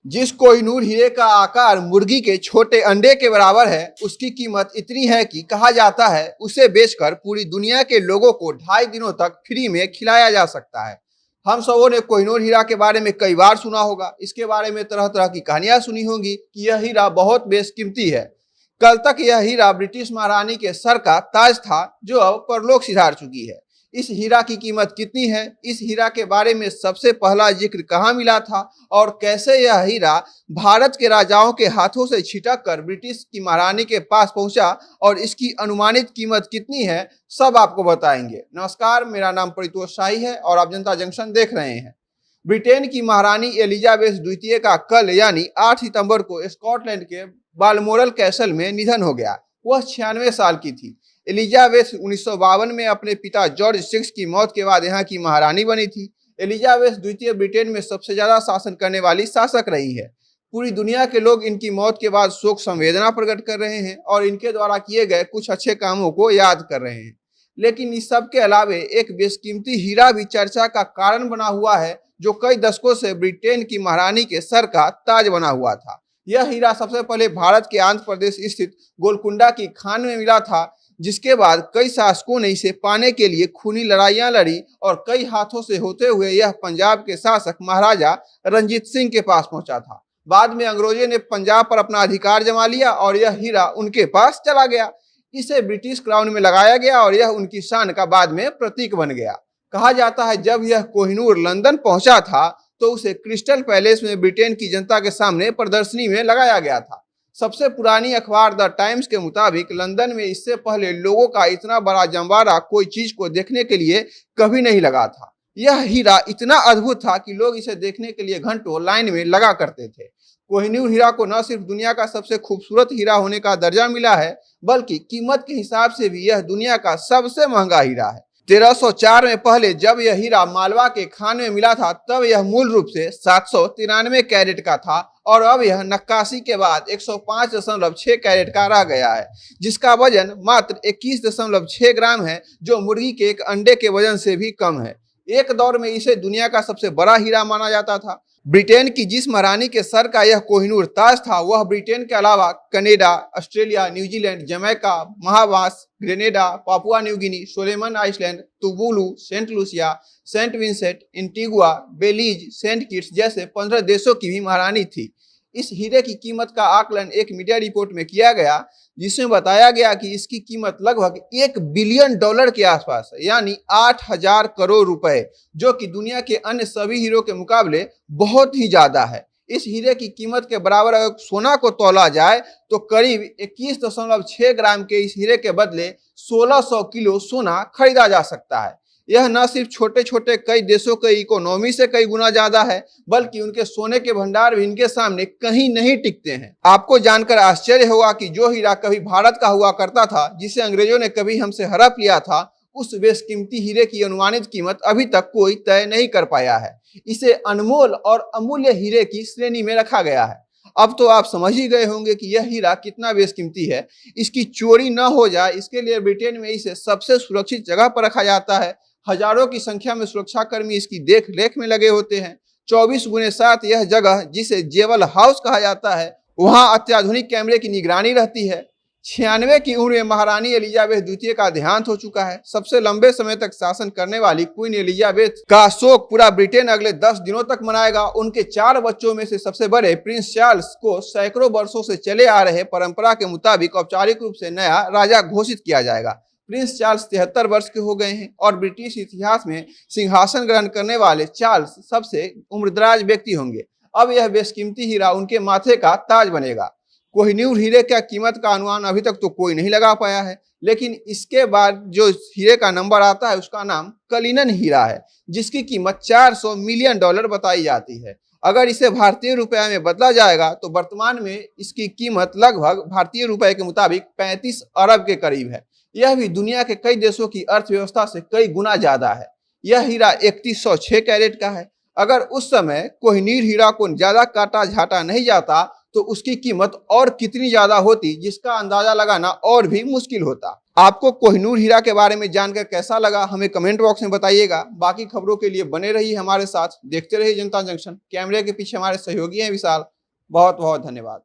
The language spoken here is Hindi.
जिस कोहिनूर हीरे का आकार मुर्गी के छोटे अंडे के बराबर है, उसकी कीमत इतनी है कि कहा जाता है उसे बेचकर पूरी दुनिया के लोगों को 2.5 दिनों तक फ्री में खिलाया जा सकता है। हम सबों ने कोहिनूर हीरा के बारे में कई बार सुना होगा। इसके बारे में तरह तरह की कहानियां सुनी होंगी कि यह हीरा बहुत बेशकीमती है। कल तक यह हीरा ब्रिटिश महारानी के सर का ताज था, जो अब परलोक सिधार चुकी है। इस हीरा की कीमत कितनी है, इस हीरा के बारे में सबसे पहला जिक्र कहाँ मिला था और कैसे यह हीरा भारत के राजाओं के हाथों से छिटक कर ब्रिटिश की महारानी के पास पहुंचा और इसकी अनुमानित कीमत कितनी है, सब आपको बताएंगे। नमस्कार, मेरा नाम परितोष शाही है और आप जनता जंक्शन देख रहे हैं। ब्रिटेन की महारानी एलिजाबेथ द्वितीय का कल यानी 8 सितंबर को स्कॉटलैंड के बाल्मोरल कैसल में निधन हो गया। वह 96 साल की थी। एलिजाबेथ 1952 में अपने पिता जॉर्ज 6 की मौत के बाद यहाँ की महारानी बनी थी। एलिजाबेथ द्वितीय ब्रिटेन में सबसे ज्यादा शासन करने वाली शासक रही है। पूरी दुनिया के लोग इनकी मौत के बाद शोक संवेदना प्रकट कर रहे हैं और इनके द्वारा किए गए कुछ अच्छे कामों को याद कर रहे हैं। लेकिन इस सब के अलावे एक बेशकीमती हीरा भी चर्चा का कारण बना हुआ है, जो कई दशकों से ब्रिटेन की महारानी के सर का ताज बना हुआ था। यह हीरा सबसे पहले भारत के आंध्र प्रदेश स्थित गोलकुंडा की खान में मिला था, जिसके बाद कई शासकों ने इसे पाने के लिए खूनी लड़ाइयां लड़ी और कई हाथों से होते हुए यह पंजाब के शासक महाराजा रंजीत सिंह के पास पहुंचा था। बाद में अंग्रेजों ने पंजाब पर अपना अधिकार जमा लिया और यह हीरा उनके पास चला गया। इसे ब्रिटिश क्राउन में लगाया गया और यह उनकी शान का बाद में प्रतीक बन गया। कहा जाता है जब यह कोहिनूर लंदन पहुंचा था तो उसे क्रिस्टल पैलेस में ब्रिटेन की जनता के सामने प्रदर्शनी में लगाया गया था। सबसे पुरानी अखबार द टाइम्स के मुताबिक लंदन में इससे पहले लोगों का इतना बड़ा जमवाड़ा कोई चीज को देखने के लिए कभी नहीं लगा था। यह हीरा इतना अद्भुत था कि लोग इसे देखने के लिए घंटों लाइन में लगा करते थे। कोहिनूर हीरा को न सिर्फ दुनिया का सबसे खूबसूरत हीरा होने का दर्जा मिला है, बल्कि कीमत के हिसाब से भी यह दुनिया का सबसे महंगा हीरा है। 1304 में पहले जब यह हीरा मालवा के खान में मिला था, तब यह मूल रूप से 793 कैरेट का था और अब यह नक्काशी के बाद 105.6 कैरेट का रह गया है, जिसका वजन मात्र 21.6 ग्राम है, जो मुर्गी के एक अंडे के वजन से भी कम है। एक दौर में इसे दुनिया का सबसे बड़ा हीरा माना जाता था। ब्रिटेन की जिस महारानी के सर का यह कोहिनूर ताज था, वह ब्रिटेन के अलावा कनाडा, ऑस्ट्रेलिया, न्यूजीलैंड, जमैका, महावास, Grenada, Papua New Guinea, Solomon Island, Tuvalu, Saint Lucia, Saint Vincent, Antigua, Belize, Saint Kitts जैसे 15 देशों की भी महारानी थी। इस हीरे की कीमत का आकलन एक मीडिया रिपोर्ट में किया गया, जिसमें बताया गया कि इसकी कीमत लगभग $1 बिलियन के आसपास है, यानी 8,000 करोड़ रुपए, जो कि दुनिया के अन्य सभी हीरो के मुकाबले बहुत ही ज्यादा है। इस हीरे की कीमत के बराबर अगर सोना को तौला जाए तो करीब 21.6 ग्राम के इस हीरे के बदले 1600 किलो सोना खरीदा जा सकता है। यह न सिर्फ छोटे छोटे कई देशों के इकोनॉमी से कई गुना ज्यादा है, बल्कि उनके सोने के भंडार भी इनके सामने कहीं नहीं टिकते हैं। आपको जानकर आश्चर्य होगा कि जो हीरा कभी भारत का हुआ करता था, जिसे अंग्रेजों ने कभी हमसे हड़प लिया था, उस बेशकीमती हीरे की अनुमानित कीमत अभी तक कोई तय नहीं कर पाया है। इसे अनमोल और अमूल्य हीरे की श्रेणी में रखा गया है। अब तो आप समझ ही गए होंगे कि यह हीरा कितना बेशकीमती है। इसकी चोरी न हो जाए, इसके लिए ब्रिटेन में इसे सबसे सुरक्षित जगह पर रखा जाता है। हजारों की संख्या में सुरक्षाकर्मी इसकी देख रेख में लगे होते हैं। 24x7 यह जगह, जिसे जेवल हाउस कहा जाता है, वहां अत्याधुनिक कैमरे की निगरानी रहती है। 96 की उम्र में महारानी एलिजाबेथ द्वितीय का देहांत हो चुका है। सबसे लंबे समय तक शासन करने वाली क्वीन एलिजाबेथ का शोक पूरा ब्रिटेन अगले 10 दिनों तक मनाएगा। उनके 4 बच्चों में से सबसे बड़े प्रिंस चार्ल्स को सैकड़ों वर्षों से चले आ रहे परंपरा के मुताबिक औपचारिक रूप से नया राजा घोषित किया जाएगा। प्रिंस चार्ल्स 73 वर्ष के हो गए हैं और ब्रिटिश इतिहास में सिंहासन ग्रहण करने वाले चार्ल्स सबसे उम्रदराज व्यक्ति होंगे। अब यह बेशकीमती हीरा उनके माथे का ताज बनेगा। कोहिनूर हीरे का कीमत का अनुमान अभी तक तो कोई नहीं लगा पाया है, लेकिन इसके बाद जो हीरे का नंबर आता है उसका नाम कलिनन हीरा है, जिसकी कीमत $400 मिलियन बताई जाती है। अगर इसे भारतीय रुपये में बदला जाएगा तो वर्तमान में इसकी कीमत लगभग भारतीय रुपये के मुताबिक 35 अरब के करीब है। यह भी दुनिया के कई देशों की अर्थव्यवस्था से कई गुना ज्यादा है। यह हीरा 3106 कैरेट का है। अगर उस समय कोहिनूर हीरा को ज्यादा काटा झाटा नहीं जाता तो उसकी कीमत और कितनी ज्यादा होती, जिसका अंदाजा लगाना और भी मुश्किल होता। आपको कोहिनूर हीरा के बारे में जानकर कैसा लगा, हमें कमेंट बॉक्स में बताइएगा। बाकी खबरों के लिए बने रहिए हमारे साथ, देखते रहिए जनता जंक्शन। कैमरे के पीछे हमारे सहयोगी हैं विशाल। बहुत बहुत धन्यवाद।